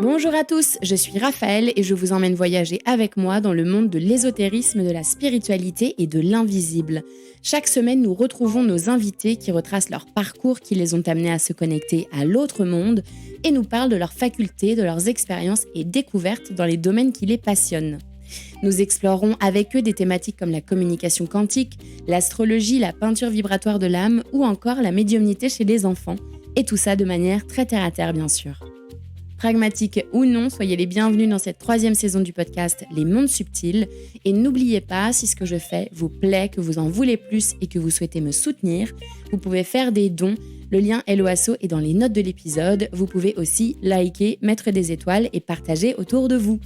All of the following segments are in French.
Bonjour à tous, je suis Raphaël et je vous emmène voyager avec moi dans le monde de l'ésotérisme, de la spiritualité et de l'invisible. Chaque semaine, nous retrouvons nos invités qui retracent leur parcours qui les ont amenés à se connecter à l'autre monde et nous parlent de leurs facultés, de leurs expériences et découvertes dans les domaines qui les passionnent. Nous explorerons avec eux des thématiques comme la communication quantique, l'astrologie, la peinture vibratoire de l'âme ou encore la médiumnité chez les enfants. Et tout ça de manière très terre-à-terre bien sûr. Pragmatique ou non, soyez les bienvenus dans cette 3e saison du podcast Les Mondes Subtils. Et n'oubliez pas, si ce que je fais vous plaît, que vous en voulez plus et que vous souhaitez me soutenir, vous pouvez faire des dons. Le lien LOASO est dans les notes de l'épisode. Vous pouvez aussi liker, mettre des étoiles et partager autour de vous.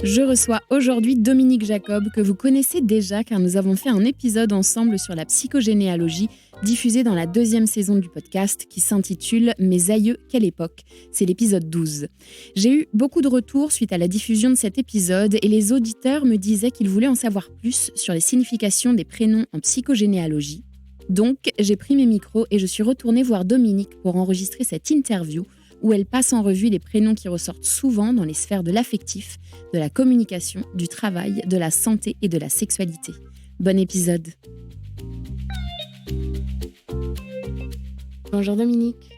Je reçois aujourd'hui Dominique Jacob, que vous connaissez déjà car nous avons fait un épisode ensemble sur la psychogénéalogie, diffusé dans la 2e saison du podcast qui s'intitule « Mes aïeux, quelle époque ?» C'est l'épisode 12. J'ai eu beaucoup de retours suite à la diffusion de cet épisode et les auditeurs me disaient qu'ils voulaient en savoir plus sur les significations des prénoms en psychogénéalogie. Donc, j'ai pris mes micros et je suis retournée voir Dominique pour enregistrer cette interview où elle passe en revue les prénoms qui ressortent souvent dans les sphères de l'affectif, de la communication, du travail, de la santé et de la sexualité. Bon épisode. Bonjour Dominique.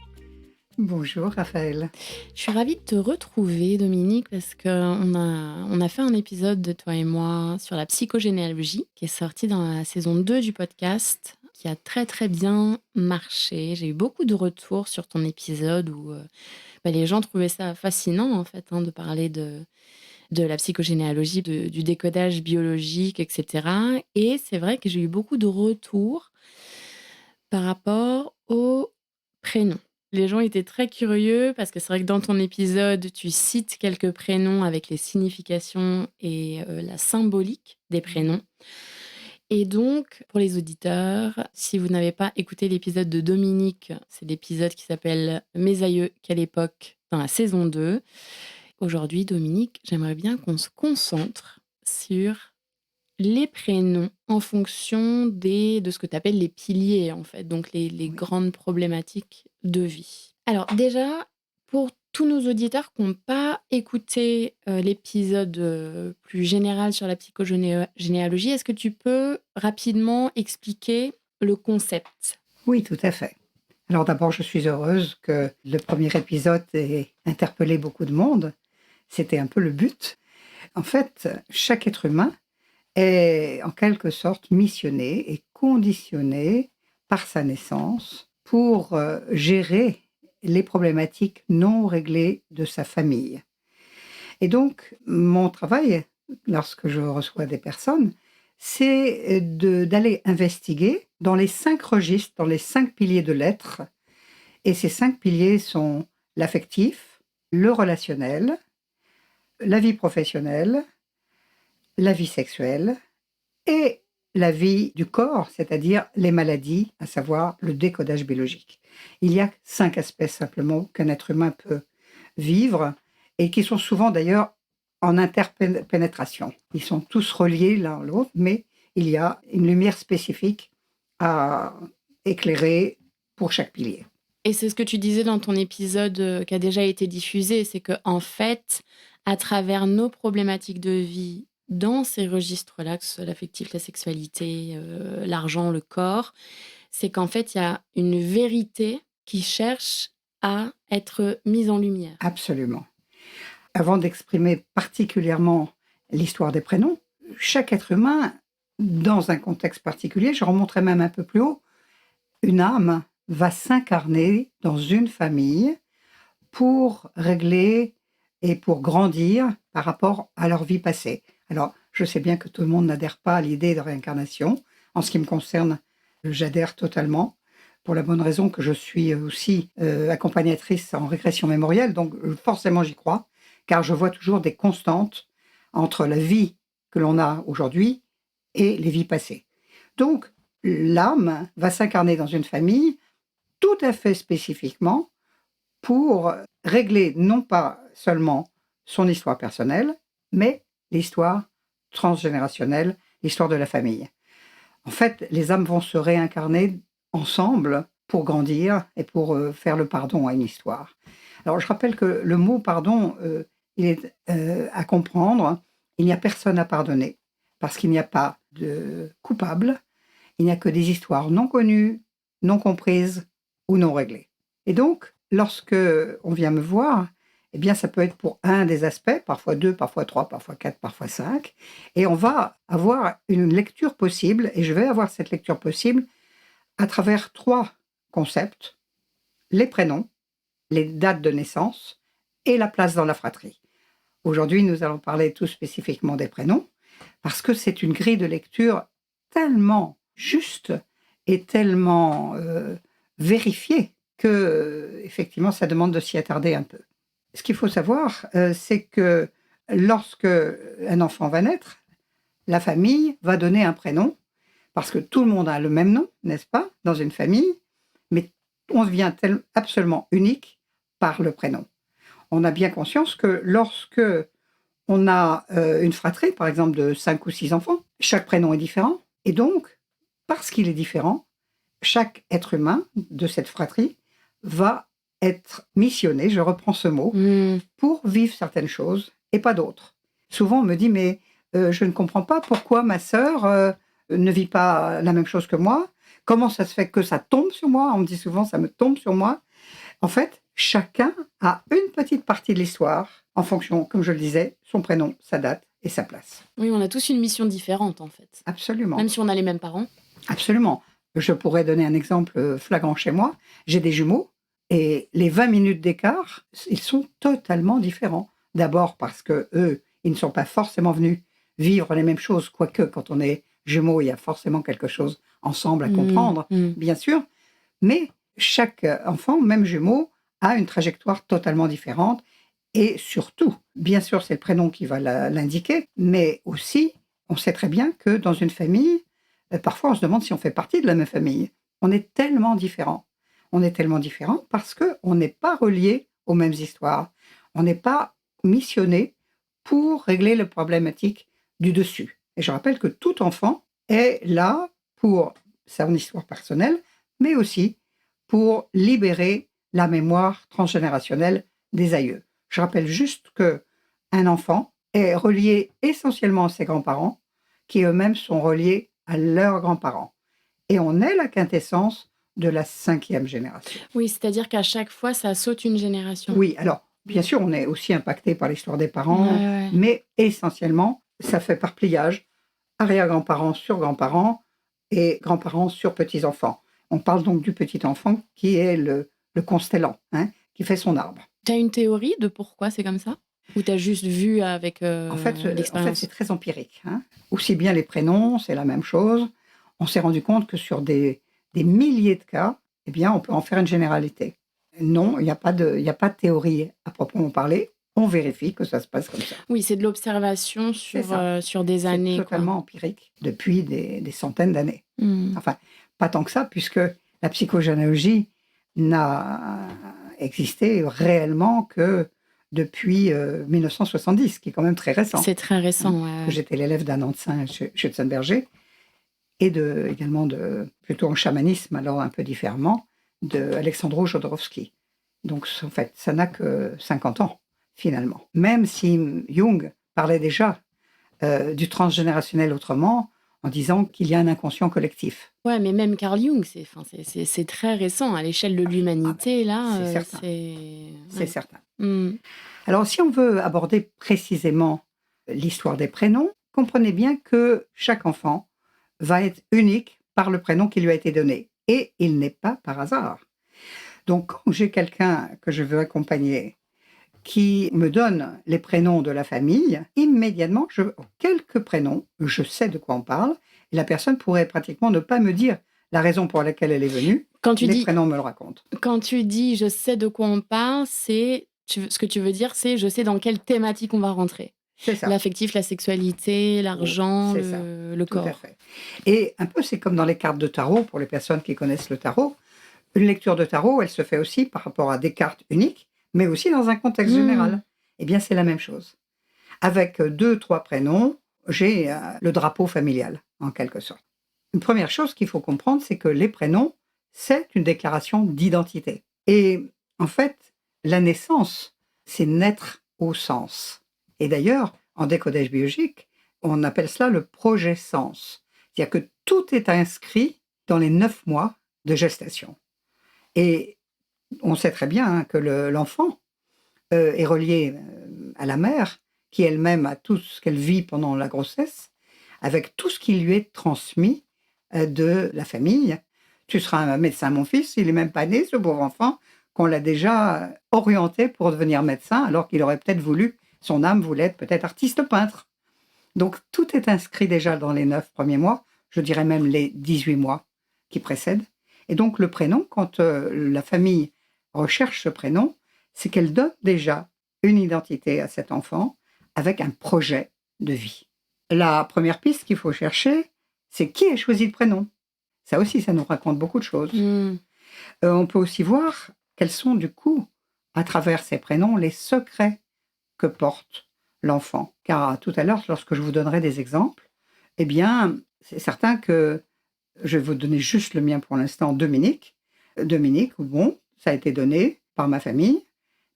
Bonjour Raphaël. Je suis ravie de te retrouver Dominique parce qu'on a fait un épisode de toi et moi sur la psychogénéalogie qui est sorti dans la saison 2 du podcast, qui a très très bien marché. J'ai eu beaucoup de retours sur ton épisode où les gens trouvaient ça fascinant en fait de parler de la psychogénéalogie, du décodage biologique, etc. Et c'est vrai que j'ai eu beaucoup de retours par rapport aux prénoms. Les gens étaient très curieux parce que c'est vrai que dans ton épisode, tu cites quelques prénoms avec les significations et la symbolique des prénoms. Et donc, pour les auditeurs, si vous n'avez pas écouté l'épisode de Dominique, c'est l'épisode qui s'appelle « Mes aïeux, quelle époque ?» dans la saison 2. Aujourd'hui, Dominique, j'aimerais bien qu'on se concentre sur les prénoms en fonction de ce que tu appelles les piliers, en fait, donc les grandes problématiques de vie. Alors déjà, pour tous nos auditeurs qui n'ont pas écouté l'épisode plus général sur la psychogénéalogie, est-ce que tu peux rapidement expliquer le concept ? Oui, tout à fait. Alors d'abord, je suis heureuse que le premier épisode ait interpellé beaucoup de monde. C'était un peu le but. En fait, chaque être humain est en quelque sorte missionné et conditionné par sa naissance pour gérer les problématiques non réglées de sa famille. Et donc, mon travail, lorsque je reçois des personnes, c'est d'aller investiguer dans les 5 registres, dans les 5 piliers de l'être. Et ces 5 piliers sont l'affectif, le relationnel, la vie professionnelle, la vie sexuelle et la vie du corps, c'est-à-dire les maladies, à savoir le décodage biologique. Il y a 5 aspects simplement qu'un être humain peut vivre et qui sont souvent d'ailleurs en interpénétration. Ils sont tous reliés l'un à l'autre, mais il y a une lumière spécifique à éclairer pour chaque pilier. Et c'est ce que tu disais dans ton épisode qui a déjà été diffusé, c'est qu'en fait, à travers nos problématiques de vie, dans ces registres-là, que ce soit l'affectif, la sexualité, l'argent, le corps, c'est qu'en fait, il y a une vérité qui cherche à être mise en lumière. Absolument. Avant d'exprimer particulièrement l'histoire des prénoms, chaque être humain, dans un contexte particulier, je remonterai même un peu plus haut, une âme va s'incarner dans une famille pour régler et pour grandir par rapport à leur vie passée. Alors, je sais bien que tout le monde n'adhère pas à l'idée de réincarnation. En ce qui me concerne, j'adhère totalement, pour la bonne raison que je suis aussi accompagnatrice en régression mémorielle, donc forcément j'y crois, car je vois toujours des constantes entre la vie que l'on a aujourd'hui et les vies passées. Donc, l'âme va s'incarner dans une famille tout à fait spécifiquement pour régler non pas seulement son histoire personnelle, mais l'histoire transgénérationnelle, l'histoire de la famille. En fait, les âmes vont se réincarner ensemble pour grandir et pour faire le pardon à une histoire. Alors, je rappelle que le mot pardon, il est à comprendre. Il n'y a personne à pardonner parce qu'il n'y a pas de coupable. Il n'y a que des histoires non connues, non comprises ou non réglées. Et donc, lorsque on vient me voir, eh bien, ça peut être pour un des aspects, parfois 2, parfois 3, parfois 4, parfois 5. Et on va avoir une lecture possible, et je vais avoir cette lecture possible à travers 3 concepts: les prénoms, les dates de naissance et la place dans la fratrie. Aujourd'hui, nous allons parler tout spécifiquement des prénoms, parce que c'est une grille de lecture tellement juste et tellement vérifiée que, effectivement, ça demande de s'y attarder un peu. Ce qu'il faut savoir, c'est que lorsque un enfant va naître, la famille va donner un prénom, parce que tout le monde a le même nom, n'est-ce pas, dans une famille, mais on devient absolument unique par le prénom. On a bien conscience que lorsque on a une fratrie, par exemple, de 5 ou 6 enfants, chaque prénom est différent, et donc, parce qu'il est différent, chaque être humain de cette fratrie va être missionné, je reprends ce mot, pour vivre certaines choses et pas d'autres. Souvent, on me dit, mais je ne comprends pas pourquoi ma sœur ne vit pas la même chose que moi. Comment ça se fait que ça tombe sur moi? On me dit souvent, ça me tombe sur moi. En fait, chacun a une petite partie de l'histoire en fonction, comme je le disais, son prénom, sa date et sa place. Oui, on a tous une mission différente, en fait. Absolument. Même si on a les mêmes parents. Absolument. Je pourrais donner un exemple flagrant chez moi. J'ai des jumeaux et les 20 minutes d'écart, ils sont totalement différents. D'abord parce que eux, ils ne sont pas forcément venus vivre les mêmes choses, quoique quand on est jumeaux, il y a forcément quelque chose ensemble à comprendre, bien sûr. Mais chaque enfant, même jumeau, a une trajectoire totalement différente. Et surtout, bien sûr, c'est le prénom qui va l'indiquer, mais aussi, on sait très bien que dans une famille, parfois on se demande si on fait partie de la même famille. On est tellement différents. On est tellement différents parce qu'on n'est pas reliés aux mêmes histoires. On n'est pas missionné pour régler les problématiques du dessus. Et je rappelle que tout enfant est là pour son histoire personnelle, mais aussi pour libérer la mémoire transgénérationnelle des aïeux. Je rappelle juste qu'un enfant est relié essentiellement à ses grands-parents, qui eux-mêmes sont reliés à leurs grands-parents. Et on est la quintessence de la 5e génération. Oui, c'est-à-dire qu'à chaque fois, ça saute une génération. Oui, alors, bien sûr, on est aussi impacté par l'histoire des parents, mais essentiellement, ça fait par pliage, arrière-grands-parents sur grands-parents et grands-parents sur petits-enfants. On parle donc du petit-enfant qui est le constellant, qui fait son arbre. Tu as une théorie de pourquoi c'est comme ça? Ou tu as juste vu avec En fait, l'expérience? c'est très empirique. Aussi bien les prénoms, c'est la même chose. On s'est rendu compte que sur des milliers de cas, eh bien, on peut en faire une généralité. Non, il n'y a pas de théorie à proprement parler. On vérifie que ça se passe comme ça. Oui, c'est de l'observation sur des années. C'est totalement empirique depuis des centaines d'années. Enfin, pas tant que ça, puisque la psychogénéalogie n'a existé réellement que depuis 1970, qui est quand même très récent. C'est très récent, J'étais l'élève d'un ancien Schützenberger et également plutôt en chamanisme, alors un peu différemment, de Alexandro Jodorowsky. Donc, en fait, ça n'a que 50 ans, finalement. Même si Jung parlait déjà du transgénérationnel autrement, en disant qu'il y a un inconscient collectif. Ouais, mais même Carl Jung, c'est très récent à l'échelle de l'humanité, là. C'est certain. C'est certain. Mm. Alors, si on veut aborder précisément l'histoire des prénoms, comprenez bien que chaque enfant va être unique par le prénom qui lui a été donné. Et il n'est pas par hasard. Donc, quand j'ai quelqu'un que je veux accompagner qui me donne les prénoms de la famille, immédiatement, quelques prénoms, je sais de quoi on parle, et la personne pourrait pratiquement ne pas me dire la raison pour laquelle elle est venue. Les prénoms me le racontent. Quand tu dis « je sais de quoi on parle », ce que tu veux dire, c'est « je sais dans quelle thématique on va rentrer ». C'est ça. L'affectif, la sexualité, l'argent, le corps. Tout à fait. Et un peu, c'est comme dans les cartes de tarot, pour les personnes qui connaissent le tarot. Une lecture de tarot, elle se fait aussi par rapport à des cartes uniques, mais aussi dans un contexte général. Eh bien, c'est la même chose. Avec 2, 3 prénoms, j'ai le drapeau familial, en quelque sorte. Une première chose qu'il faut comprendre, c'est que les prénoms, c'est une déclaration d'identité. Et en fait, la naissance, c'est naître au sens. Et d'ailleurs, en décodage biologique, on appelle cela le projet-sens. C'est-à-dire que tout est inscrit dans les 9 mois de gestation. Et on sait très bien que l'enfant est relié à la mère, qui elle-même a tout ce qu'elle vit pendant la grossesse, avec tout ce qui lui est transmis de la famille. Tu seras un médecin, mon fils, il n'est même pas né, ce pauvre enfant, qu'on l'a déjà orienté pour devenir médecin, alors qu'il aurait peut-être voulu, son âme voulait être peut-être artiste peintre. Donc tout est inscrit déjà dans les 9 premiers mois, je dirais même les 18 mois qui précèdent. Et donc le prénom, quand la famille recherche ce prénom, c'est qu'elle donne déjà une identité à cet enfant avec un projet de vie. La première piste qu'il faut chercher, c'est qui a choisi le prénom. Ça aussi, ça nous raconte beaucoup de choses. On peut aussi voir quels sont du coup, à travers ces prénoms, les secrets que porte l'enfant. Car tout à l'heure, lorsque je vous donnerai des exemples, eh bien, c'est certain que je vais vous donner juste le mien pour l'instant, Dominique. Dominique, bon, ça a été donné par ma famille,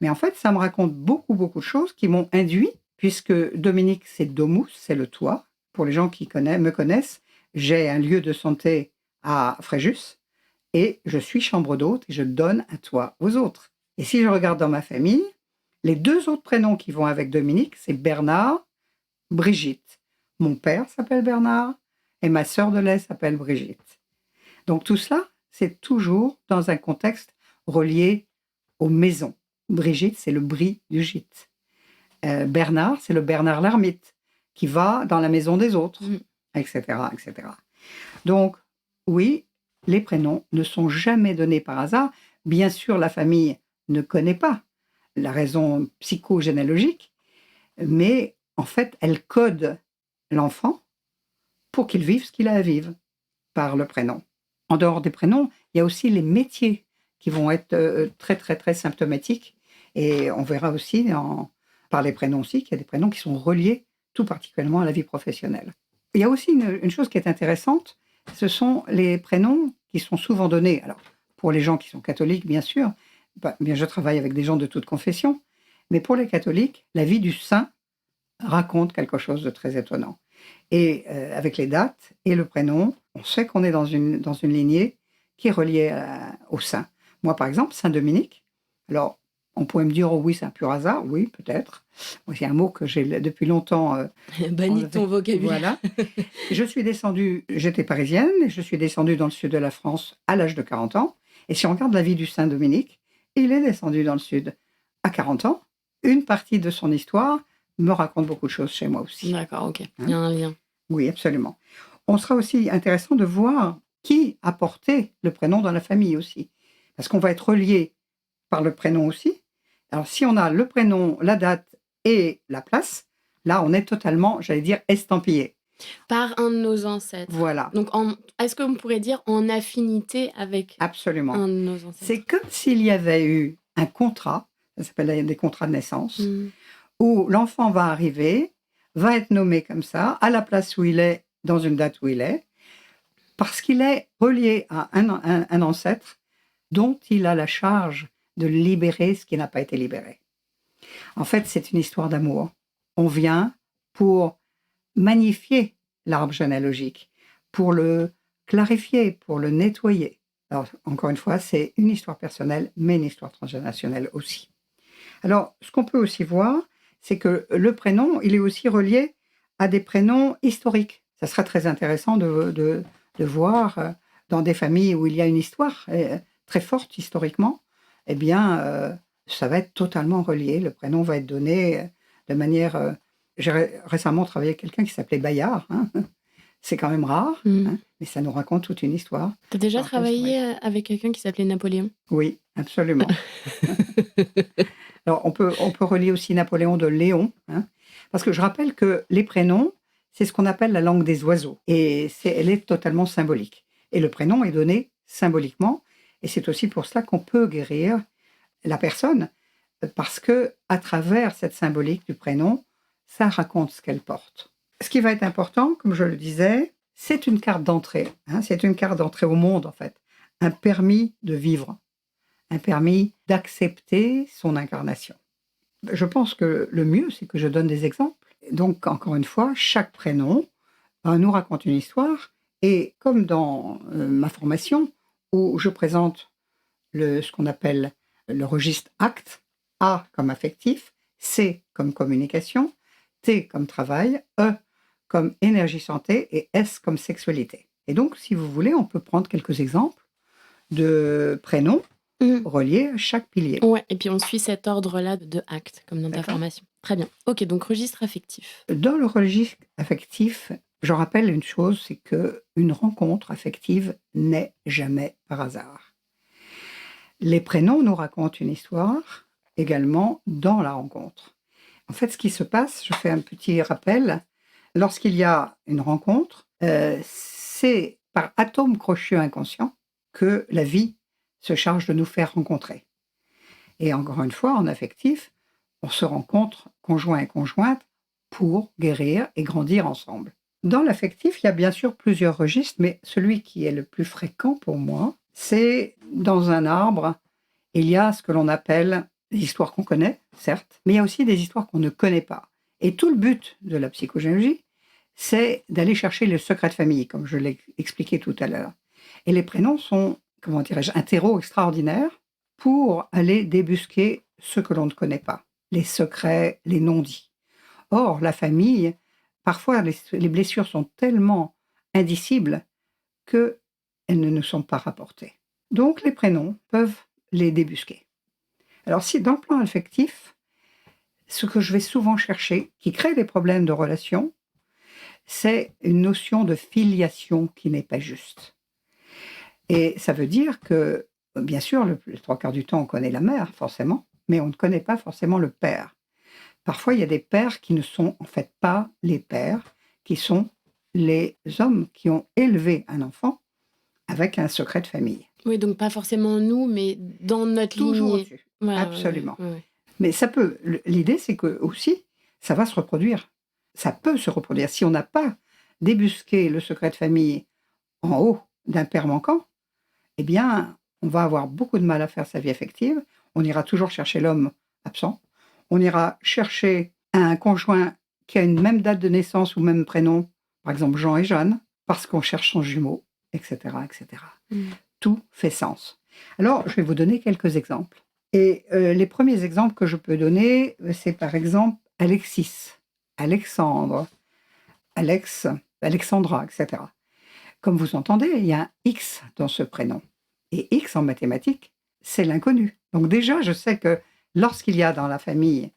mais en fait, ça me raconte beaucoup, beaucoup de choses qui m'ont induit, puisque Dominique, c'est Domus, c'est le toit. Pour les gens qui me connaissent, j'ai un lieu de santé à Fréjus, et je suis chambre d'hôte et je donne un toit aux autres. Et si je regarde dans ma famille, les 2 autres prénoms qui vont avec Dominique, c'est Bernard, Brigitte. Mon père s'appelle Bernard et ma sœur de lait s'appelle Brigitte. Donc tout cela, c'est toujours dans un contexte relié aux maisons. Brigitte, c'est le brie du gîte. Bernard, c'est le Bernard l'ermite qui va dans la maison des autres, etc., etc. Donc, oui, les prénoms ne sont jamais donnés par hasard. Bien sûr, la famille ne connaît pas la raison psychogénéalogique, mais en fait, elle code l'enfant pour qu'il vive ce qu'il a à vivre par le prénom. En dehors des prénoms, il y a aussi les métiers qui vont être très, très, très symptomatiques. Et on verra aussi, par les prénoms aussi, qu'il y a des prénoms qui sont reliés tout particulièrement à la vie professionnelle. Il y a aussi une chose qui est intéressante, ce sont les prénoms qui sont souvent donnés. Alors, pour les gens qui sont catholiques, bien sûr, bien je travaille avec des gens de toute confession, mais pour les catholiques, la vie du saint raconte quelque chose de très étonnant. Et avec les dates et le prénom, on sait qu'on est dans une lignée qui est reliée au saint. Moi, par exemple, Saint Dominique, alors on pourrait me dire, oh oui, c'est un pur hasard. Oui, peut-être. Moi, c'est un mot que j'ai depuis longtemps banni de ton vocabulaire. Voilà. Je suis descendue, j'étais parisienne, et je suis descendue dans le sud de la France à l'âge de 40 ans. Et si on regarde la vie du Saint Dominique, il est descendu dans le sud à 40 ans. Une partie de son histoire me raconte beaucoup de choses chez moi aussi. D'accord, ok. Il y a un lien. Oui, absolument. On sera aussi intéressant de voir qui a porté le prénom dans la famille aussi. Parce qu'on va être relié par le prénom aussi. Alors, si on a le prénom, la date et la place, là, on est totalement, j'allais dire, estampillé. Par un de nos ancêtres. Voilà. Donc, est-ce qu'on pourrait dire en affinité avec Absolument. un de nos ancêtres? C'est comme s'il y avait eu un contrat, ça s'appelle des contrats de naissance, où l'enfant va arriver, va être nommé comme ça, à la place où il est, dans une date où il est, parce qu'il est relié à un ancêtre dont il a la charge de libérer ce qui n'a pas été libéré. En fait, c'est une histoire d'amour. On vient pour magnifier l'arbre généalogique, pour le clarifier, pour le nettoyer. Alors, encore une fois, c'est une histoire personnelle, mais une histoire transgénérationnelle aussi. Alors, ce qu'on peut aussi voir, c'est que le prénom, il est aussi relié à des prénoms historiques. Ça sera très intéressant de voir dans des familles où il y a une histoire très forte historiquement, eh bien, ça va être totalement relié. Le prénom va être donné de manière... J'ai récemment travaillé avec quelqu'un qui s'appelait Bayard. Hein. C'est quand même rare, hein, mais ça nous raconte toute une histoire. Tu as déjà travaillé avec quelqu'un qui s'appelait Napoléon? Oui, absolument. Alors, on peut relier aussi Napoléon de Léon, hein, parce que je rappelle que les prénoms, c'est ce qu'on appelle la langue des oiseaux, et elle est totalement symbolique. Et le prénom est donné symboliquement, et c'est aussi pour cela qu'on peut guérir la personne, parce que à travers cette symbolique du prénom, ça raconte ce qu'elle porte. Ce qui va être important, comme je le disais, c'est une carte d'entrée. C'est une carte d'entrée au monde, en fait. Un permis de vivre, un permis d'accepter son incarnation. Je pense que le mieux, c'est que je donne des exemples. Donc, encore une fois, chaque prénom nous raconte une histoire. Et comme dans ma formation, où je présente ce qu'on appelle le registre ACT, A comme affectif, C comme communication, T comme travail, E comme énergie santé et S comme sexualité. Et donc, si vous voulez, on peut prendre quelques exemples de prénoms reliés à chaque pilier. Ouais, et puis on suit cet ordre-là de actes, comme dans ta D'accord. formation. Très bien. Ok, donc registre affectif. Dans le registre affectif, je rappelle une chose, c'est qu'une rencontre affective n'est jamais par hasard. Les prénoms nous racontent une histoire également dans la rencontre. En fait, ce qui se passe, je fais un petit rappel, lorsqu'il y a une rencontre, c'est par atome crochus inconscient que la vie se charge de nous faire rencontrer. Et encore une fois, en affectif, on se rencontre conjoint et conjointe pour guérir et grandir ensemble. Dans l'affectif, il y a bien sûr plusieurs registres, mais celui qui est le plus fréquent pour moi, c'est dans un arbre, il y a ce que l'on appelle des histoires qu'on connaît, certes, mais il y a aussi des histoires qu'on ne connaît pas. Et tout le but de la psychogénéalogie, c'est d'aller chercher le secret de famille, comme je l'ai expliqué tout à l'heure. Et les prénoms sont, comment dirais-je, un terreau extraordinaire pour aller débusquer ce que l'on ne connaît pas, les secrets, les non-dits. Or, la famille, parfois, les blessures sont tellement indicibles qu'elles ne nous sont pas rapportées. Donc, les prénoms peuvent les débusquer. Alors, si dans le plan affectif, ce que je vais souvent chercher, qui crée des problèmes de relation, c'est une notion de filiation qui n'est pas juste. Et ça veut dire que, bien sûr, le 3/4 du temps, on connaît la mère, forcément, mais on ne connaît pas forcément le père. Parfois, il y a des pères qui ne sont en fait pas les pères, qui sont les hommes qui ont élevé un enfant avec un secret de famille. Oui, donc pas forcément nous, mais dans notre Toujours lignée. au-dessus. Ouais, Absolument. ouais. Mais ça peut. L'idée, c'est que aussi, ça va se reproduire. Ça peut se reproduire. Si on n'a pas débusqué le secret de famille en haut d'un père manquant, eh bien, on va avoir beaucoup de mal à faire sa vie affective. On ira toujours chercher l'homme absent. On ira chercher un conjoint qui a une même date de naissance ou même prénom, par exemple Jean et Jeanne, parce qu'on cherche son jumeau, etc., etc. Tout fait sens. Alors, je vais vous donner quelques exemples. Et les premiers exemples que je peux donner, c'est par exemple Alexis, Alexandre, Alex, Alexandra, etc. Comme vous entendez, il y a un X dans ce prénom. Et X en mathématiques, c'est l'inconnu. Donc déjà, je sais que lorsqu'il y a dans la famille,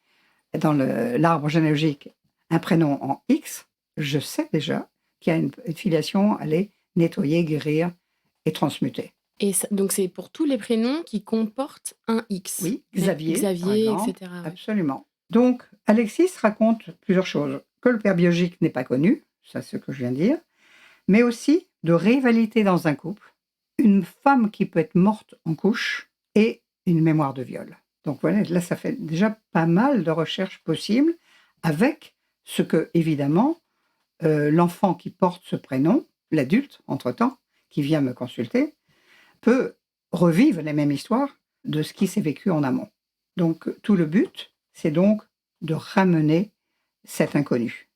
dans l'arbre généalogique, un prénom en X, je sais déjà qu'il y a une filiation à aller nettoyer, guérir et transmuter. Et donc c'est pour tous les prénoms qui comportent un X. Oui, Xavier, par Xavier, exemple. etc. Ouais. Absolument. Donc, Alexis raconte plusieurs choses. Que le père biologique n'est pas connu, ça c'est ce que je viens de dire, mais aussi de rivalité dans un couple, une femme qui peut être morte en couche et une mémoire de viol. Donc voilà, là ça fait déjà pas mal de recherches possibles avec ce que, évidemment, l'enfant qui porte ce prénom, l'adulte, entre-temps, qui vient me consulter, peut revivre les mêmes histoires de ce qui s'est vécu en amont. Donc tout le but, c'est donc de ramener cet inconnu.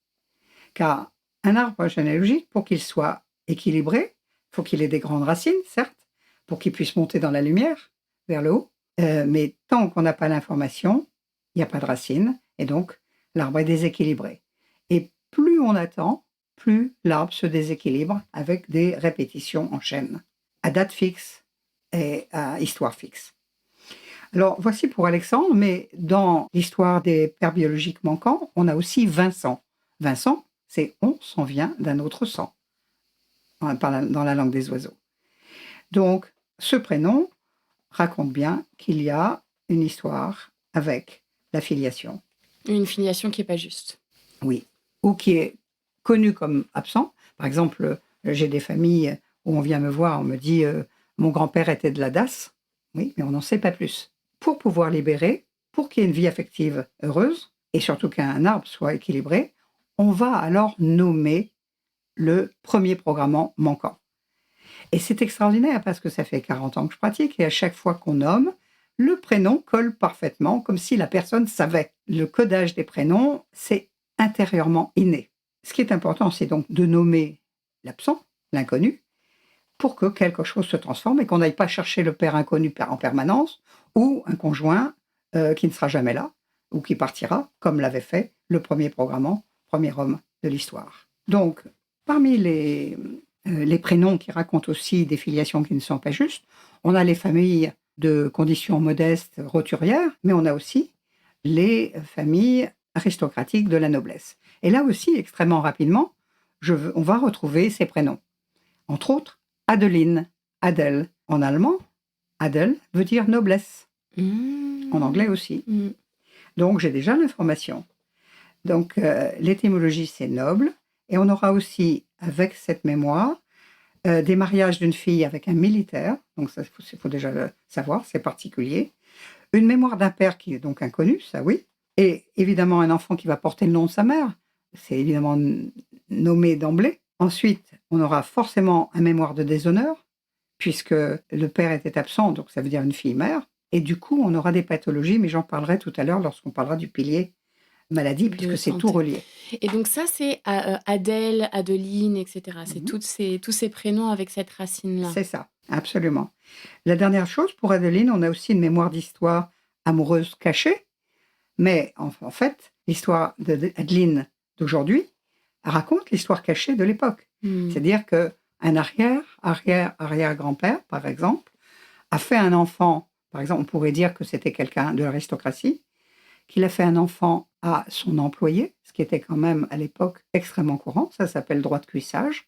Car un arbre généalogique, pour qu'il soit équilibré, il faut qu'il ait des grandes racines, certes, pour qu'il puisse monter dans la lumière, vers le haut. Mais tant qu'on n'a pas l'information, il n'y a pas de racines, et donc l'arbre est déséquilibré. Et plus on attend, plus l'arbre se déséquilibre avec des répétitions en chaîne, à date fixe et à histoire fixe. Alors, voici pour Alexandre, mais dans l'histoire des pères biologiques manquants, on a aussi Vincent. Vincent, c'est « on s'en vient d'un autre sang », dans la langue des oiseaux. Donc, ce prénom raconte bien qu'il y a une histoire avec la filiation. Une filiation qui n'est pas juste. Oui, ou qui est connue comme absent. Par exemple, j'ai des familles où on vient me voir, on me dit mon grand-père était de la DAS. Oui, mais on n'en sait pas plus. Pour pouvoir libérer, pour qu'il y ait une vie affective heureuse, et surtout qu'un arbre soit équilibré, on va alors nommer le premier programmant manquant. Et c'est extraordinaire parce que ça fait 40 ans que je pratique et à chaque fois qu'on nomme, le prénom colle parfaitement comme si la personne savait. Le codage des prénoms, c'est intérieurement inné. Ce qui est important, c'est donc de nommer l'absent, l'inconnu, pour que quelque chose se transforme et qu'on n'aille pas chercher le père inconnu en permanence ou un conjoint qui ne sera jamais là ou qui partira, comme l'avait fait le premier programmant, premier homme de l'histoire. Donc, parmi les prénoms qui racontent aussi des filiations qui ne sont pas justes, on a les familles de conditions modestes roturières, mais on a aussi les familles aristocratiques de la noblesse. Et là aussi, extrêmement rapidement, on va retrouver ces prénoms. Entre autres, Adeline, Adèle. En allemand, Adel veut dire noblesse. En anglais aussi. Donc, j'ai déjà l'information. Donc, l'étymologie, c'est noble. Et on aura aussi, avec cette mémoire, des mariages d'une fille avec un militaire. Donc, ça, il faut déjà le savoir, c'est particulier. Une mémoire d'un père qui est donc inconnu, ça oui. Et évidemment, un enfant qui va porter le nom de sa mère. C'est évidemment nommé d'emblée. Ensuite, on aura forcément un mémoire de déshonneur, puisque le père était absent, donc ça veut dire une fille-mère. Et du coup, on aura des pathologies, mais j'en parlerai tout à l'heure lorsqu'on parlera du pilier maladie, puisque c'est tout relié. Et donc ça, c'est Adèle, Adeline, etc. C'est tous ces prénoms avec cette racine-là. C'est ça, absolument. La dernière chose, pour Adeline, on a aussi une mémoire d'histoire amoureuse cachée, mais en fait, l'histoire d'Adeline d'aujourd'hui raconte l'histoire cachée de l'époque. C'est-à-dire qu'un arrière-grand-père, par exemple, a fait un enfant, par exemple, on pourrait dire que c'était quelqu'un de l'aristocratie, qu'il a fait un enfant à son employé, ce qui était quand même à l'époque extrêmement courant, ça s'appelle droit de cuissage.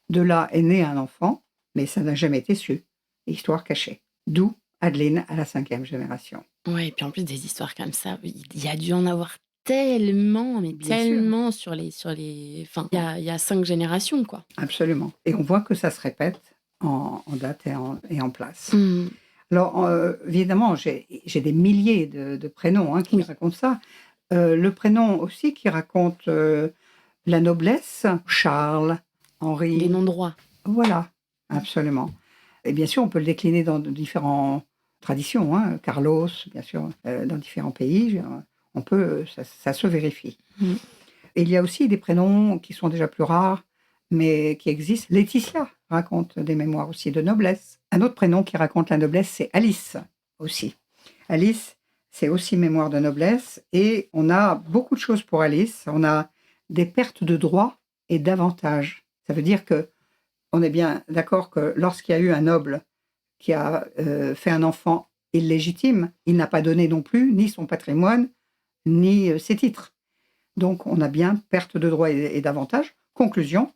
De là est né un enfant, mais ça n'a jamais été su. Histoire cachée. D'où Adeline à la 5e génération. Oui, et puis en plus des histoires comme ça, il y a dû en avoir tellement, mais bien tellement sûr. sur les... Enfin, il y a 5 générations, quoi. Absolument. Et on voit que ça se répète en date et en place. Alors, évidemment, j'ai des milliers de prénoms qui racontent ça. Le prénom aussi qui raconte la noblesse, Charles, Henri. Des noms droits. Voilà, absolument. Et bien sûr, on peut le décliner dans différentes traditions. Carlos, bien sûr, dans différents pays, on peut, ça se vérifie. Et il y a aussi des prénoms qui sont déjà plus rares, mais qui existent. Laetitia raconte des mémoires aussi de noblesse. Un autre prénom qui raconte la noblesse, c'est Alice aussi. Alice, c'est aussi mémoire de noblesse. Et on a beaucoup de choses pour Alice. On a des pertes de droits et d'avantages. Ça veut dire que on est bien d'accord que lorsqu'il y a eu un noble qui a fait un enfant illégitime, il n'a pas donné non plus ni son patrimoine, ni ses titres. Donc, on a bien perte de droits et d'avantages. Conclusion,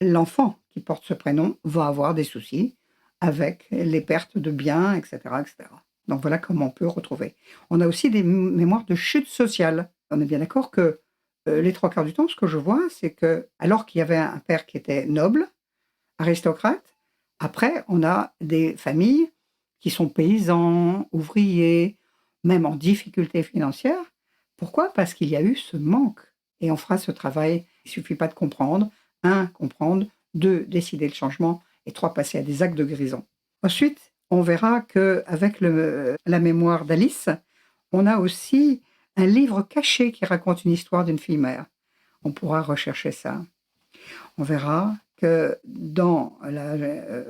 l'enfant qui porte ce prénom va avoir des soucis avec les pertes de biens, etc., etc. Donc, voilà comment on peut retrouver. On a aussi des mémoires de chute sociale. On est bien d'accord que les 3/4 du temps, ce que je vois, c'est que alors qu'il y avait un père qui était noble, aristocrate, après, on a des familles qui sont paysans, ouvriers, même en difficulté financière. Pourquoi ? Parce qu'il y a eu ce manque. Et on fera ce travail. Il ne suffit pas de comprendre. 1, comprendre. 2, décider le changement. Et 3, passer à des actes de guérison. Ensuite, on verra qu'avec la mémoire d'Alice, on a aussi un livre caché qui raconte une histoire d'une fille-mère. On pourra rechercher ça. On verra que dans la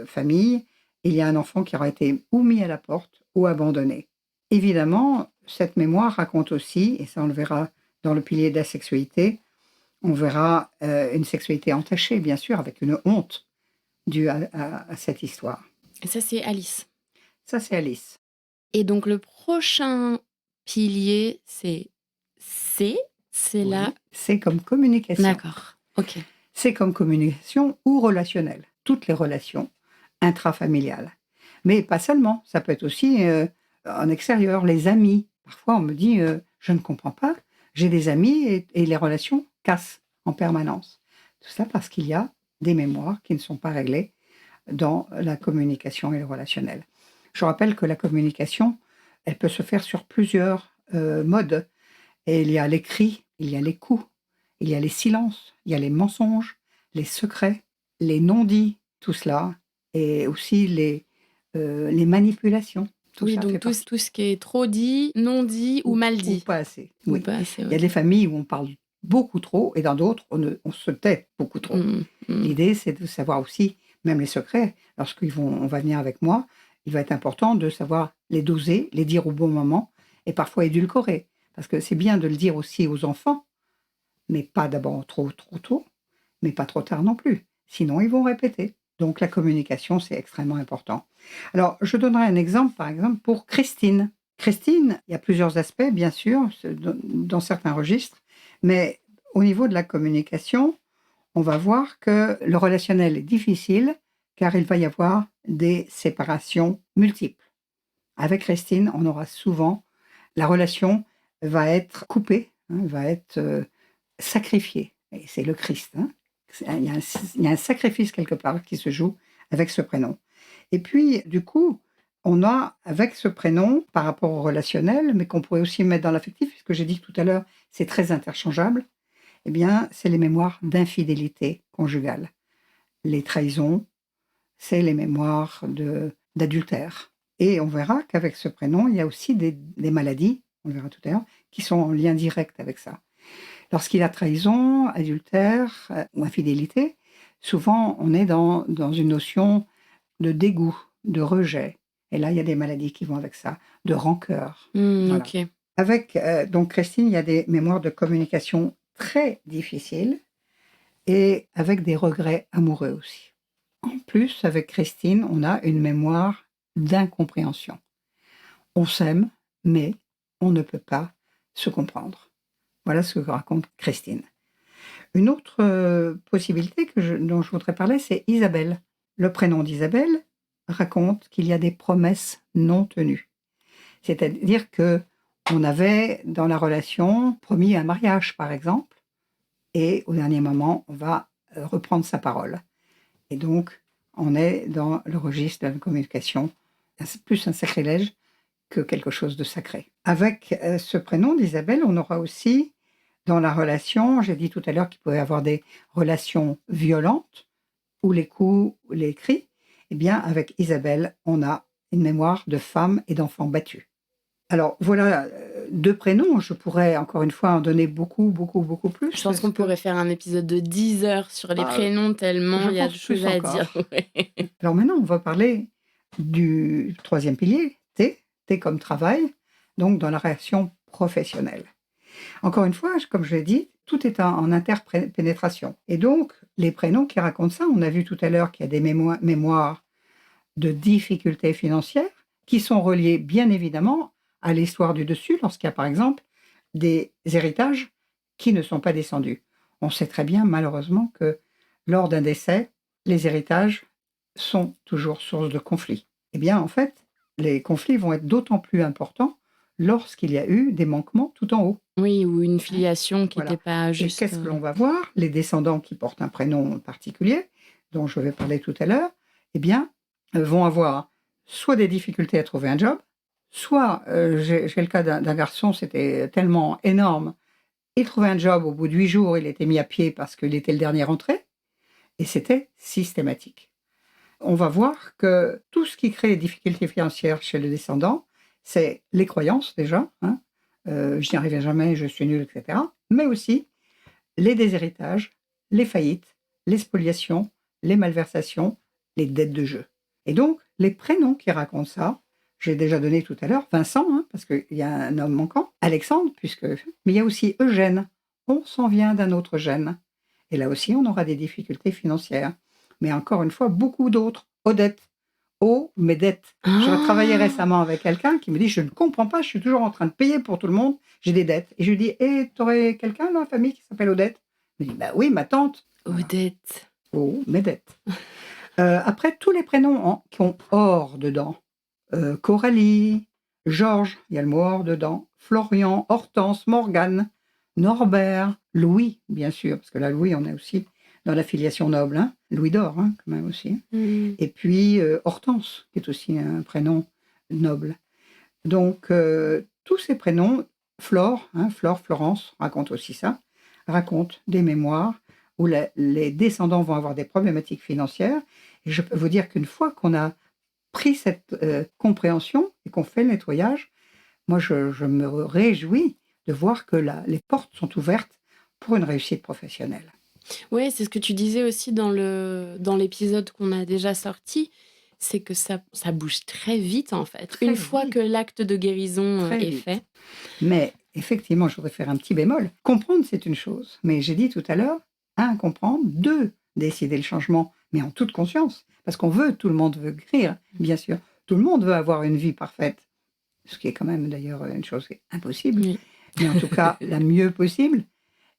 famille, il y a un enfant qui aura été ou mis à la porte ou abandonné. Évidemment, cette mémoire raconte aussi, et ça on le verra dans le pilier de la sexualité, on verra une sexualité entachée, bien sûr, avec une honte due à cette histoire. Et ça, c'est Alice. Ça, c'est Alice. Et donc, le prochain pilier, c'est C. C'est oui, là. C'est comme communication. D'accord, ok. C'est comme communication ou relationnelle. Toutes les relations intrafamiliales. Mais pas seulement. Ça peut être aussi en extérieur, les amis. Parfois, on me dit, je ne comprends pas. J'ai des amis et les relations cassent en permanence. Tout ça parce qu'il y a des mémoires qui ne sont pas réglées dans la communication et le relationnel. Je rappelle que la communication, elle peut se faire sur plusieurs modes. Et il y a l'écrit, il y a les coups, il y a les silences, il y a les mensonges, les secrets, les non-dits, tout cela, et aussi les manipulations. Tout Oui, ça donc fait partie. tout ce qui est trop dit, non dit ou mal Ou dit. pas assez, Ou oui. pas assez, Il y a OK. des familles où on parle beaucoup trop et dans d'autres, on se tait beaucoup trop. Mmh, mmh. L'idée, c'est de savoir aussi, même les secrets, on va venir avec moi, il va être important de savoir les doser, les dire au bon moment et parfois édulcorer. Parce que c'est bien de le dire aussi aux enfants, mais pas d'abord trop, trop tôt, mais pas trop tard non plus. Sinon, ils vont répéter. Donc, la communication, c'est extrêmement important. Alors, je donnerai un exemple, par exemple, pour Christine. Christine, il y a plusieurs aspects, bien sûr, dans certains registres, mais au niveau de la communication, on va voir que le relationnel est difficile car il va y avoir des séparations multiples. Avec Christine, on aura souvent, la relation va être coupée, hein, va être sacrifiée. Et c'est le Christ. Hein. Il y a un sacrifice quelque part qui se joue avec ce prénom. Et puis, du coup, on a avec ce prénom, par rapport au relationnel, mais qu'on pourrait aussi mettre dans l'affectif, puisque j'ai dit tout à l'heure, c'est très interchangeable, eh bien, c'est les mémoires d'infidélité conjugale. Les trahisons, c'est les mémoires d'adultère. Et on verra qu'avec ce prénom, il y a aussi des maladies, on le verra tout à l'heure, qui sont en lien direct avec ça. Lorsqu'il y a trahison, adultère ou infidélité, souvent on est dans une notion de dégoût, de rejet. Et là, il y a des maladies qui vont avec ça, de rancœur. Voilà. OK. Avec donc Christine, il y a des mémoires de communication très difficiles et avec des regrets amoureux aussi. En plus, avec Christine, on a une mémoire d'incompréhension. On s'aime, mais on ne peut pas se comprendre. Voilà ce que raconte Christine. Une autre possibilité dont je voudrais parler, c'est Isabelle. Le prénom d'Isabelle raconte qu'il y a des promesses non tenues. C'est-à-dire que on avait dans la relation promis un mariage, par exemple, et au dernier moment, on va reprendre sa parole. Et donc, on est dans le registre de la communication. C'est plus un sacrilège que quelque chose de sacré. Avec ce prénom d'Isabelle, on aura aussi dans la relation, j'ai dit tout à l'heure qu'il pouvait y avoir des relations violentes, ou les coups, ou les cris. Eh bien, avec Isabelle, on a une mémoire de femme et d'enfants battus. Alors, voilà 2 prénoms. Je pourrais encore une fois en donner beaucoup, beaucoup, beaucoup plus Je pense parce qu'on que pourrait faire un épisode de 10 heures sur les ah, prénoms tellement je il y a de pense choses plus à dire. encore. Ouais. Alors maintenant, on va parler du 3e pilier, T, T comme travail, donc dans la relation professionnelle. Encore une fois, comme je l'ai dit, tout est en interpénétration. Et donc, les prénoms qui racontent ça, on a vu tout à l'heure qu'il y a des mémoires de difficultés financières qui sont reliées bien évidemment à l'histoire du dessus lorsqu'il y a par exemple des héritages qui ne sont pas descendus. On sait très bien malheureusement que lors d'un décès, les héritages sont toujours source de conflits. Eh bien en fait, les conflits vont être d'autant plus importants lorsqu'il y a eu des manquements tout en haut. Oui, ou une Hein. filiation qui n'était Voilà. pas Et juste. qu'est-ce que l'on va voir? Les descendants qui portent un prénom particulier, dont je vais parler tout à l'heure, eh bien, vont avoir soit des difficultés à trouver un job, soit, j'ai le cas d'un garçon, c'était tellement énorme, il trouvait un job, au bout de 8 jours, il était mis à pied parce qu'il était le dernier rentré, et c'était systématique. On va voir que tout ce qui crée des difficultés financières chez le descendant, c'est les croyances déjà, hein, je n'y arriverai jamais, je suis nul, etc. Mais aussi les déshéritages, les faillites, les spoliations, les malversations, les dettes de jeu. Et donc, les prénoms qui racontent ça, j'ai déjà donné tout à l'heure, Vincent, hein, parce qu'il y a un homme manquant, Alexandre, mais il y a aussi Eugène. On s'en vient d'un autre gène. Et là aussi, on aura des difficultés financières. Mais encore une fois, beaucoup d'autres. Odette. Oh, mes dettes. J'ai travaillé Ah. récemment avec quelqu'un qui me dit: «Je ne comprends pas, je suis toujours en train de payer pour tout le monde, j'ai des dettes». Et je lui dis: «Et tu aurais quelqu'un dans la famille qui s'appelle Odette?» Il me dit: «Bah oui, ma tante». Voilà. Odette. Oh, mes dettes. Après, tous les prénoms qui ont or dedans. Coralie, Georges, il y a le mot or dedans. Florian, Hortense, Morgane, Norbert, Louis, bien sûr, parce que là, Louis, on est aussi dans la filiation noble. Hein. Louis d'or, hein, quand même aussi. Mmh. Et puis Hortense, qui est aussi un prénom noble. Donc, tous ces prénoms, Flore, hein, Flore, Florence, raconte aussi ça, racontent des mémoires où les descendants vont avoir des problématiques financières. Et je peux vous dire qu'une fois qu'on a pris cette compréhension et qu'on fait le nettoyage, moi, je me réjouis de voir que les portes sont ouvertes pour une réussite professionnelle. Ouais, c'est ce que tu disais aussi dans l'épisode qu'on a déjà sorti, c'est que ça bouge très vite, en fait. Très Une fois vite, que l'acte de guérison, très est vite. fait. Mais effectivement, je voudrais faire un petit bémol. Comprendre, c'est une chose. Mais j'ai dit tout à l'heure, un, comprendre, deux, décider le changement, mais en toute conscience. Parce tout le monde veut guérir, bien sûr. Tout le monde veut avoir une vie parfaite. Ce qui est quand même d'ailleurs une chose qui est impossible. Oui. Mais en tout cas, la mieux possible.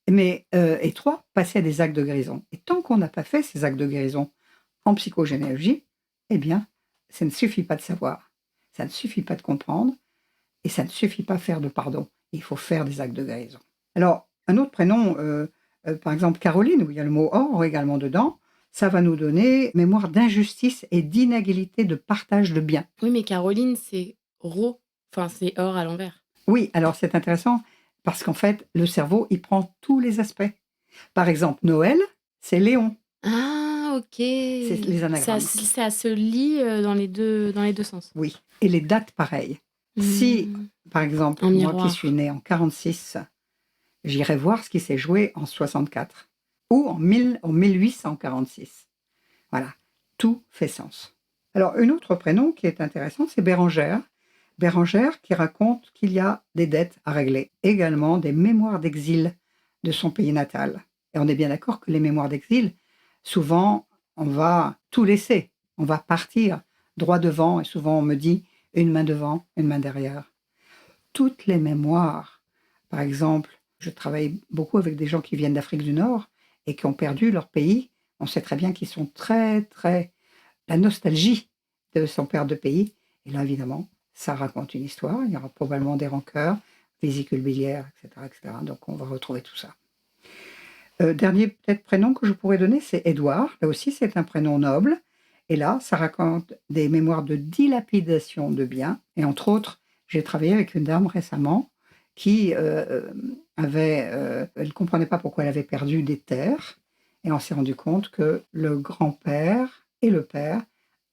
Et trois, passer à des actes de guérison. Et tant qu'on n'a pas fait ces actes de guérison en psychogénéalogie, eh bien, ça ne suffit pas de savoir. Ça ne suffit pas de comprendre. Et ça ne suffit pas de faire de pardon. Il faut faire des actes de guérison. Alors, un autre prénom, par exemple Caroline, où il y a le mot or également dedans, ça va nous donner mémoire d'injustice et d'inégalité de partage de biens. Oui, mais Caroline, c'est ro. Enfin, c'est or à l'envers. Oui, alors c'est intéressant parce qu'en fait, le cerveau, il prend tous les aspects. Par exemple, Noël, c'est Léon. Ah, OK. C'est les anagrammes. Ça se lit, dans les deux sens. Oui. Et les dates, pareil. Si, Mmh. par exemple, Un moi qui miroir. suis née en 46, j'irai voir ce qui s'est joué en 64 ou en 1846. Voilà, tout fait sens. Alors, un autre prénom qui est intéressant, c'est Bérangère. Bérangère qui raconte qu'il y a des dettes à régler, également des mémoires d'exil de son pays natal. Et on est bien d'accord que les mémoires d'exil, souvent, on va tout laisser, on va partir droit devant, et souvent on me dit une main devant, une main derrière. Toutes les mémoires, par exemple, je travaille beaucoup avec des gens qui viennent d'Afrique du Nord et qui ont perdu leur pays. On sait très bien qu'ils sont très, très... La nostalgie de son père de pays. Et là, évidemment, ça raconte une histoire. Il y aura probablement des rancœurs, vésicules biliaires, etc., etc. Donc, on va retrouver tout ça. Dernier peut-être prénom que je pourrais donner, c'est Édouard. Là aussi, c'est un prénom noble. Et là, ça raconte des mémoires de dilapidation de biens. Et entre autres, j'ai travaillé avec une dame récemment qui elle ne comprenait pas pourquoi elle avait perdu des terres. Et on s'est rendu compte que le grand-père et le père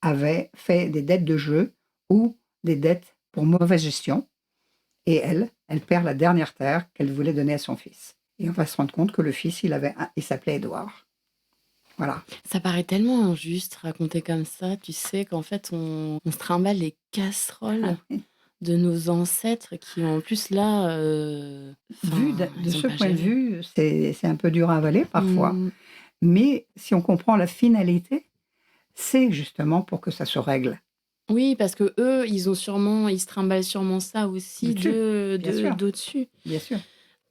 avaient fait des dettes de jeu ou des dettes pour mauvaise gestion. Et elle perd la dernière terre qu'elle voulait donner à son fils. Et on va se rendre compte que le fils, il s'appelait Édouard. Voilà. Ça paraît tellement injuste raconté comme ça, tu sais, qu'en fait, on se trimballe les casseroles de nos ancêtres qui, en plus, là, Vu enfin, de ils ont ce pas point de géré. vue, c'est un peu dur à avaler parfois. Mmh. Mais si on comprend la finalité, c'est justement pour que ça se règle. Oui, parce qu'eux, ils se trimballent sûrement ça aussi Dessus, de bien sûr, d'au-dessus. bien sûr.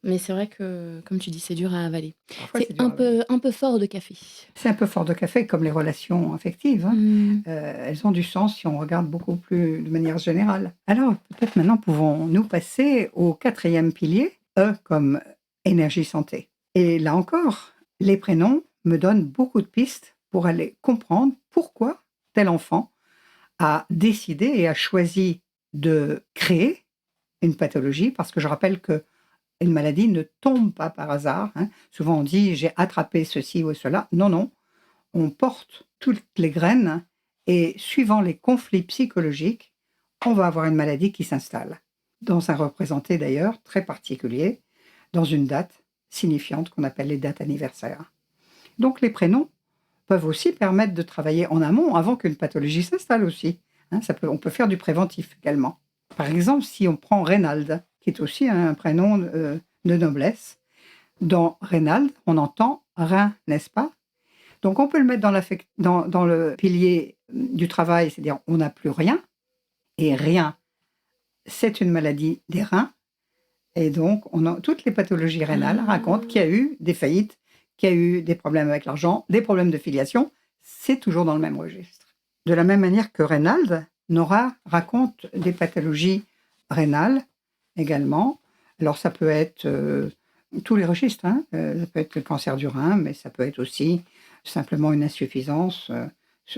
Mais c'est vrai que, comme tu dis, c'est dur à avaler. Parfois, C'est c'est dur un à avaler. peu fort de café. C'est un peu fort de café, comme les relations affectives, hein. Mmh. Elles ont du sens si on regarde beaucoup plus de manière générale. Alors, peut-être maintenant pouvons-nous passer au quatrième pilier, E comme énergie santé. Et là encore, les prénoms me donnent beaucoup de pistes pour aller comprendre pourquoi tel enfant a décidé et a choisi de créer une pathologie, parce que je rappelle que une maladie ne tombe pas par hasard, hein. Souvent on dit j'ai attrapé ceci ou cela. Non, non, on porte toutes les graines et suivant les conflits psychologiques, on va avoir une maladie qui s'installe. Dans un représenté d'ailleurs très particulier, dans une date signifiante qu'on appelle les dates anniversaires. Donc les prénoms peuvent aussi permettre de travailler en amont avant qu'une pathologie s'installe aussi, hein. On peut faire du préventif également. Par exemple, si on prend Reynald, qui est aussi un prénom de noblesse, dans Reynald, on entend rein, n'est-ce pas? Donc on peut le mettre dans le pilier du travail, c'est-à-dire on n'a plus rien, et rien, c'est une maladie des reins, et donc toutes les pathologies rénales racontent qu'il y a Ah! eu des faillites, qu'il y a eu des problèmes avec l'argent, des problèmes de filiation, c'est toujours dans le même registre. De la même manière que Reynald, Nora raconte des pathologies rénales également. Alors ça peut être tous les registres, hein. Ça peut être le cancer du rein, mais ça peut être aussi simplement une insuffisance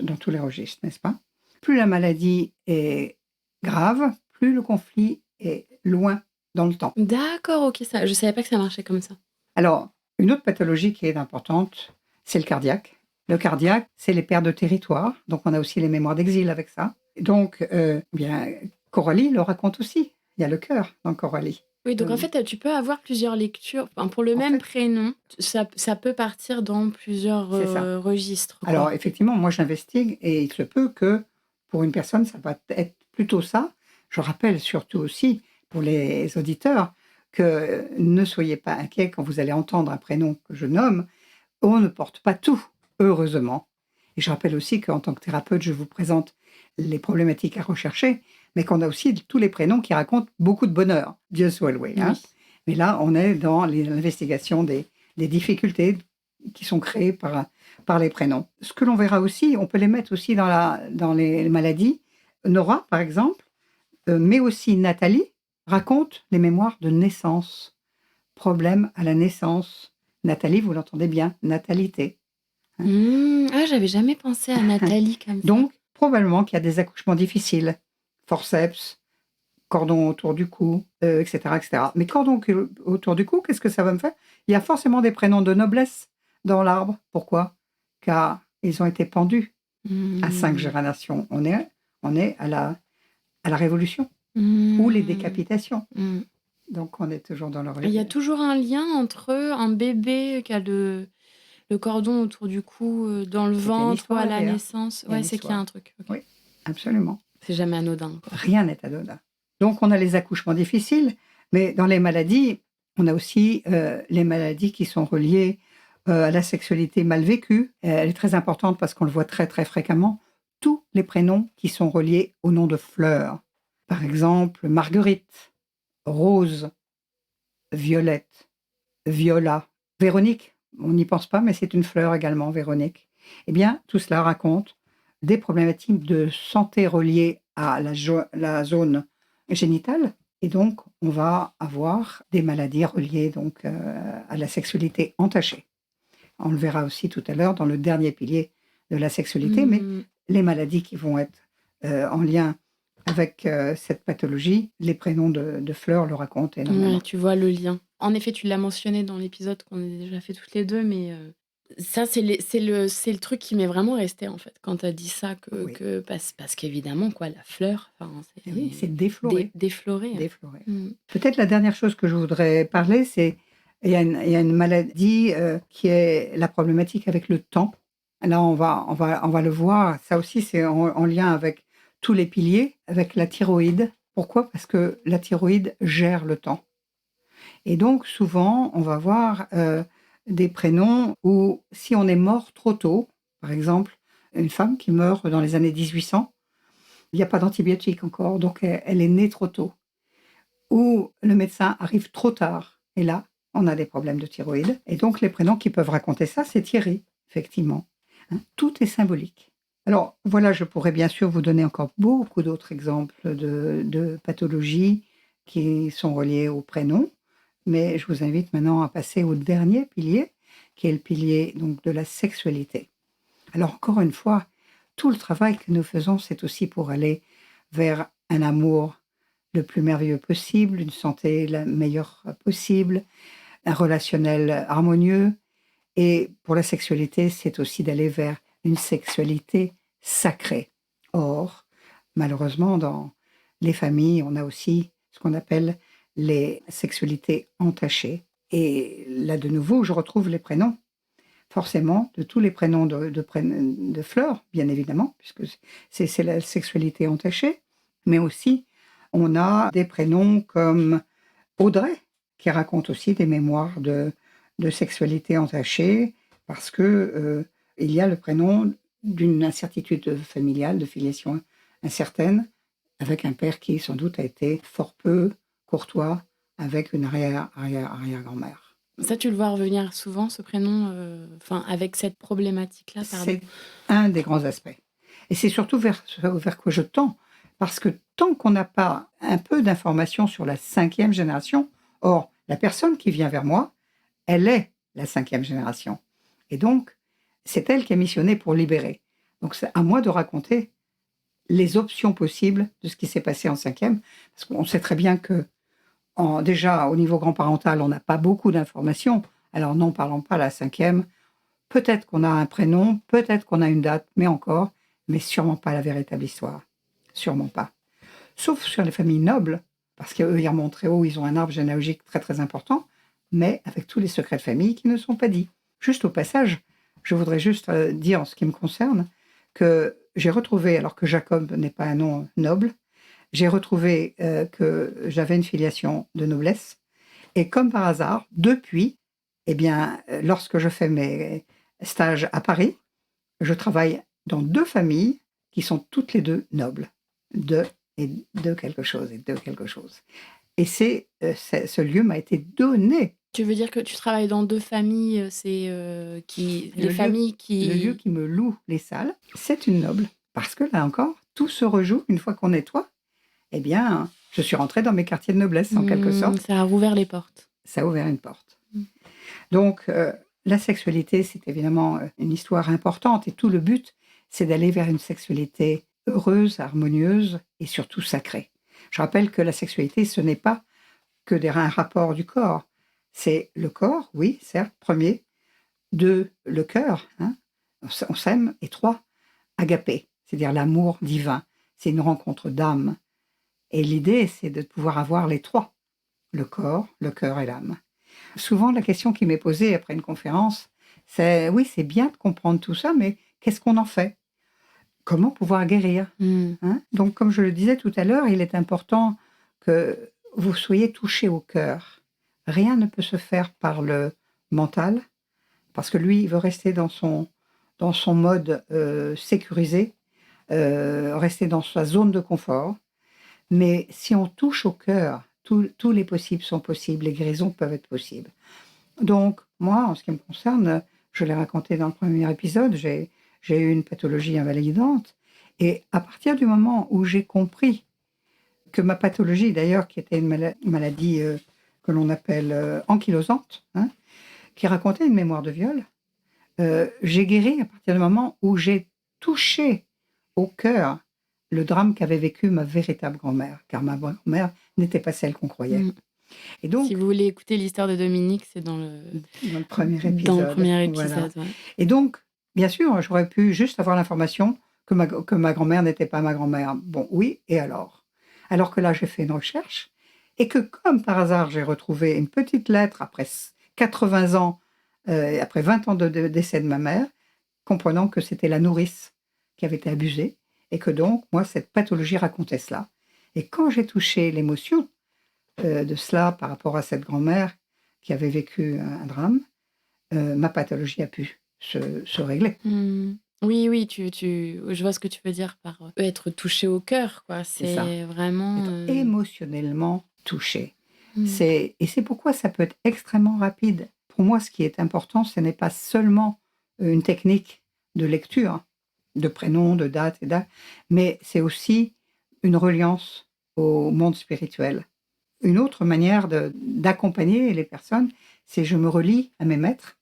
dans tous les registres, n'est-ce pas? Plus la maladie est grave, plus le conflit est loin dans le temps. D'accord, OK, je savais pas que ça marchait comme ça. Alors, une autre pathologie qui est importante, c'est le cardiaque. Le cardiaque, c'est les pertes de territoire. Donc, on a aussi les mémoires d'exil avec ça. Donc, bien, Coralie le raconte aussi. Il y a le cœur dans Coralie. Oui, donc en fait, tu peux avoir plusieurs lectures. Enfin, pour le En même fait, prénom, ça peut partir dans plusieurs c'est ça. registres, quoi. Alors, effectivement, moi, j'investigue et il se peut que pour une personne, ça va être plutôt ça. Je rappelle surtout aussi pour les auditeurs que ne soyez pas inquiets quand vous allez entendre un prénom que je nomme. On ne porte pas tout, heureusement. Et je rappelle aussi qu'en tant que thérapeute, je vous présente les problématiques à rechercher, mais qu'on a aussi tous les prénoms qui racontent beaucoup de bonheur. Dieu soit loué. Hein. Oui. Mais là, on est dans l'investigation des difficultés qui sont créées par les prénoms. Ce que l'on verra aussi, on peut les mettre aussi dans les maladies. Nora, par exemple, mais aussi Nathalie, raconte les mémoires de naissance. Problème à la naissance. Nathalie, vous l'entendez bien, natalité. Ah, j'avais jamais pensé à Nathalie comme ça. Donc, probablement qu'il y a des accouchements difficiles. Forceps, cordon autour du cou, etc., etc. Mais cordon autour du cou, qu'est-ce que ça va me faire? Il y a forcément des prénoms de noblesse dans l'arbre. Pourquoi? Car ils ont été pendus à 5 générations. On est à la Révolution ou les décapitations. Donc, on est toujours dans le... Il y a toujours un lien entre un bébé qui a le cordon autour du cou, dans le ventre ou à la naissance. Ouais, c'est qu'il y a un truc. Okay. Oui, absolument. C'est jamais anodin, quoi. Rien n'est anodin. Donc, on a les accouchements difficiles, mais dans les maladies, on a aussi les maladies qui sont reliées à la sexualité mal vécue. Elle est très importante parce qu'on le voit très, très fréquemment. Tous les prénoms qui sont reliés au nom de fleurs. Par exemple, Marguerite, Rose, Violette, Viola, Véronique. On n'y pense pas, mais c'est une fleur également, Véronique. Eh bien, tout cela raconte des problématiques de santé reliées à la zone génitale. Et donc, on va avoir des maladies reliées donc, à la sexualité entachée. On le verra aussi tout à l'heure dans le dernier pilier de la sexualité, mais les maladies qui vont être en lien avec cette pathologie, les prénoms de fleurs le racontent énormément. Ouais, tu vois le lien. En effet, tu l'as mentionné dans l'épisode qu'on a déjà fait toutes les deux, mais ça, c'est le truc qui m'est vraiment resté, en fait, quand tu as dit ça, parce qu'évidemment, quoi, la fleur, c'est défloré. Défloré. Défloré. Peut-être la dernière chose que je voudrais parler, c'est il y a une maladie qui est la problématique avec le temps. Là, on va le voir. Ça aussi, c'est en lien avec tous les piliers, avec la thyroïde. Pourquoi? Parce que la thyroïde gère le temps. Et donc, souvent, on va voir des prénoms où, si on est mort trop tôt, par exemple, une femme qui meurt dans les années 1800, il n'y a pas d'antibiotiques encore, donc elle est née trop tôt. Ou le médecin arrive trop tard, et là, on a des problèmes de thyroïde. Et donc, les prénoms qui peuvent raconter ça, c'est Thierry, effectivement. Hein, tout est symbolique. Alors, voilà, je pourrais bien sûr vous donner encore beaucoup d'autres exemples de pathologies qui sont reliées au prénom, mais je vous invite maintenant à passer au dernier pilier, qui est le pilier donc, de la sexualité. Alors, encore une fois, tout le travail que nous faisons, c'est aussi pour aller vers un amour le plus merveilleux possible, une santé la meilleure possible, un relationnel harmonieux. Et pour la sexualité, c'est aussi d'aller vers une sexualité sacrée. Or, malheureusement, dans les familles, on a aussi ce qu'on appelle les sexualités entachées. Et là, de nouveau, je retrouve les prénoms. Forcément, de tous les prénoms de fleurs, bien évidemment, puisque c'est la sexualité entachée, mais aussi, on a des prénoms comme Audrey, qui raconte aussi des mémoires de sexualité entachée, parce que il y a le prénom d'une incertitude familiale, de filiation incertaine, avec un père qui, sans doute, a été fort peu courtois avec une arrière-grand-mère. Ça, tu le vois revenir souvent, ce prénom, avec cette problématique-là. C'est un des grands aspects. Et c'est surtout vers quoi je tends. Parce que tant qu'on n'a pas un peu d'informations sur la 5e génération, or, la personne qui vient vers moi, elle est la 5e génération. Et donc, c'est elle qui est missionnée pour libérer. Donc, c'est à moi de raconter les options possibles de ce qui s'est passé en 5e. Parce qu'on sait très bien que, déjà, au niveau grand-parental, on n'a pas beaucoup d'informations. Alors, n'en parlons pas, la 5e, Peut-être qu'on a un prénom, peut-être qu'on a une date, mais sûrement pas la véritable histoire. Sûrement pas. Sauf sur les familles nobles, parce qu'eux, ils remontent très haut, ils ont un arbre généalogique très très important, mais avec tous les secrets de famille qui ne sont pas dits. Juste au passage, je voudrais juste dire en ce qui me concerne, que j'ai retrouvé, alors que Jacob n'est pas un nom noble, j'ai retrouvé que j'avais une filiation de noblesse. Et comme par hasard, depuis, lorsque je fais mes stages à Paris, je travaille dans 2 familles qui sont toutes les 2 nobles. De quelque chose et de quelque chose. Et ce lieu m'a été donné. Tu veux dire que tu travailles dans 2 familles, c'est, les familles Le lieu qui qui me loue les salles, c'est une noble. Parce que là encore, tout se rejoue une fois qu'on nettoie. Je suis rentrée dans mes quartiers de noblesse, en quelque sorte. Ça a rouvert les portes. Ça a ouvert une porte. Donc, la sexualité, c'est évidemment une histoire importante. Et tout le but, c'est d'aller vers une sexualité heureuse, harmonieuse et surtout sacrée. Je rappelle que la sexualité, ce n'est pas que un rapport du corps. C'est le corps, oui, certes, premier. 2, le cœur, hein, on s'aime. Et 3, agapé, c'est-à-dire l'amour divin. C'est une rencontre d'âme. Et l'idée, c'est de pouvoir avoir les 3, le corps, le cœur et l'âme. Souvent, la question qui m'est posée après une conférence, c'est oui, c'est bien de comprendre tout ça, mais qu'est-ce qu'on en fait? Comment pouvoir guérir, hein? Donc, comme je le disais tout à l'heure, il est important que vous soyez touché au cœur. Rien ne peut se faire par le mental, parce que lui, il veut rester dans son mode sécurisé, rester dans sa zone de confort. Mais si on touche au cœur, tous les possibles sont possibles, les guérisons peuvent être possibles. Donc, moi, en ce qui me concerne, je l'ai raconté dans le premier épisode, j'ai eu une pathologie invalidante. Et à partir du moment où j'ai compris que ma pathologie, d'ailleurs, qui était une maladie que l'on appelle ankylosante, hein, qui racontait une mémoire de viol, j'ai guéri à partir du moment où j'ai touché au cœur le drame qu'avait vécu ma véritable grand-mère, car ma grand-mère n'était pas celle qu'on croyait. Et donc, si vous voulez écouter l'histoire de Dominique, c'est dans le premier épisode. Dans le premier épisode, voilà. Ouais. Et donc, bien sûr, j'aurais pu juste avoir l'information que ma grand-mère n'était pas ma grand-mère. Bon, oui, et alors? Alors que là, j'ai fait une recherche, et que comme par hasard, j'ai retrouvé une petite lettre après 80 ans, après 20 ans de décès de ma mère, comprenant que c'était la nourrice qui avait été abusée, et que donc, moi, cette pathologie racontait cela. Et quand j'ai touché l'émotion de cela par rapport à cette grand-mère qui avait vécu un drame, ma pathologie a pu se régler. Oui, je vois ce que tu veux dire par être touché au cœur, quoi. C'est vraiment... Être émotionnellement touché. Et c'est pourquoi ça peut être extrêmement rapide. Pour moi, ce qui est important, ce n'est pas seulement une technique de lecture, de prénom, de date et date, mais c'est aussi une reliance au monde spirituel. Une autre manière d'accompagner les personnes, c'est je me relie à mes maîtres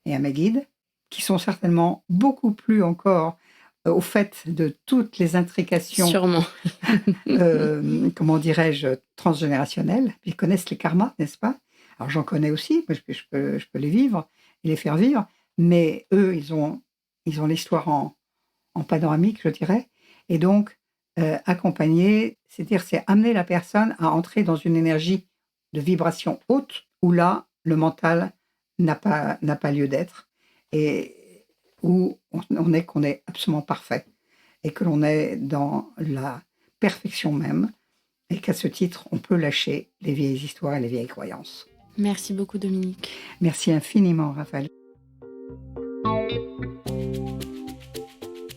et à mes guides, qui sont certainement beaucoup plus encore au fait de toutes les intrications, sûrement, comment dirais-je, transgénérationnelles. Ils connaissent les karmas, n'est-ce pas? Alors j'en connais aussi, parce que je peux les vivre et les faire vivre, mais eux, ils ont l'histoire en panoramique, je dirais. Et donc, accompagner, c'est amener la personne à entrer dans une énergie de vibration haute, où là, le mental n'a pas lieu d'être, et où on est absolument parfait, et que l'on est dans la perfection même, et qu'à ce titre, on peut lâcher les vieilles histoires et les vieilles croyances. Merci beaucoup, Dominique. Merci infiniment, Raphaël.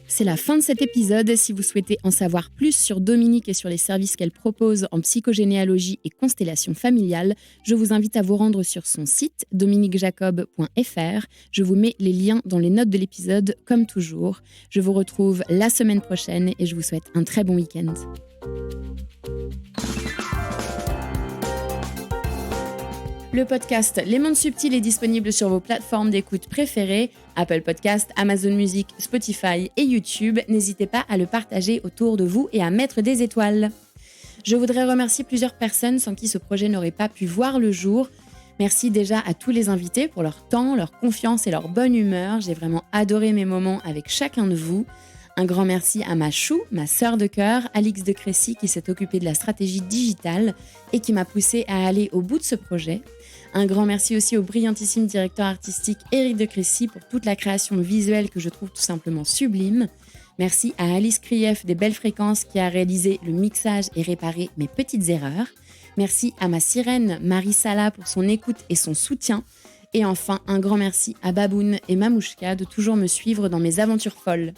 C'est la fin de cet épisode. Si vous souhaitez en savoir plus sur Dominique et sur les services qu'elle propose en psychogénéalogie et constellation familiale, je vous invite à vous rendre sur son site dominiquejacob.fr. Je vous mets les liens dans les notes de l'épisode, comme toujours. Je vous retrouve la semaine prochaine et je vous souhaite un très bon week-end. Le podcast Les Mondes Subtils est disponible sur vos plateformes d'écoute préférées, Apple Podcast, Amazon Music, Spotify et YouTube. N'hésitez pas à le partager autour de vous et à mettre des étoiles. Je voudrais remercier plusieurs personnes sans qui ce projet n'aurait pas pu voir le jour. Merci déjà à tous les invités pour leur temps, leur confiance et leur bonne humeur. J'ai vraiment adoré mes moments avec chacun de vous. Un grand merci à ma chou, ma sœur de cœur, Alix de Crécy, qui s'est occupée de la stratégie digitale et qui m'a poussée à aller au bout de ce projet. Un grand merci aussi au brillantissime directeur artistique Éric de Crécy pour toute la création visuelle que je trouve tout simplement sublime. Merci à Alice Krief des Belles Fréquences qui a réalisé le mixage et réparé mes petites erreurs. Merci à ma sirène Marie Sala pour son écoute et son soutien. Et enfin, un grand merci à Baboun et Mamouchka de toujours me suivre dans mes aventures folles.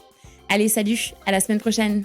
Allez, salut, à la semaine prochaine!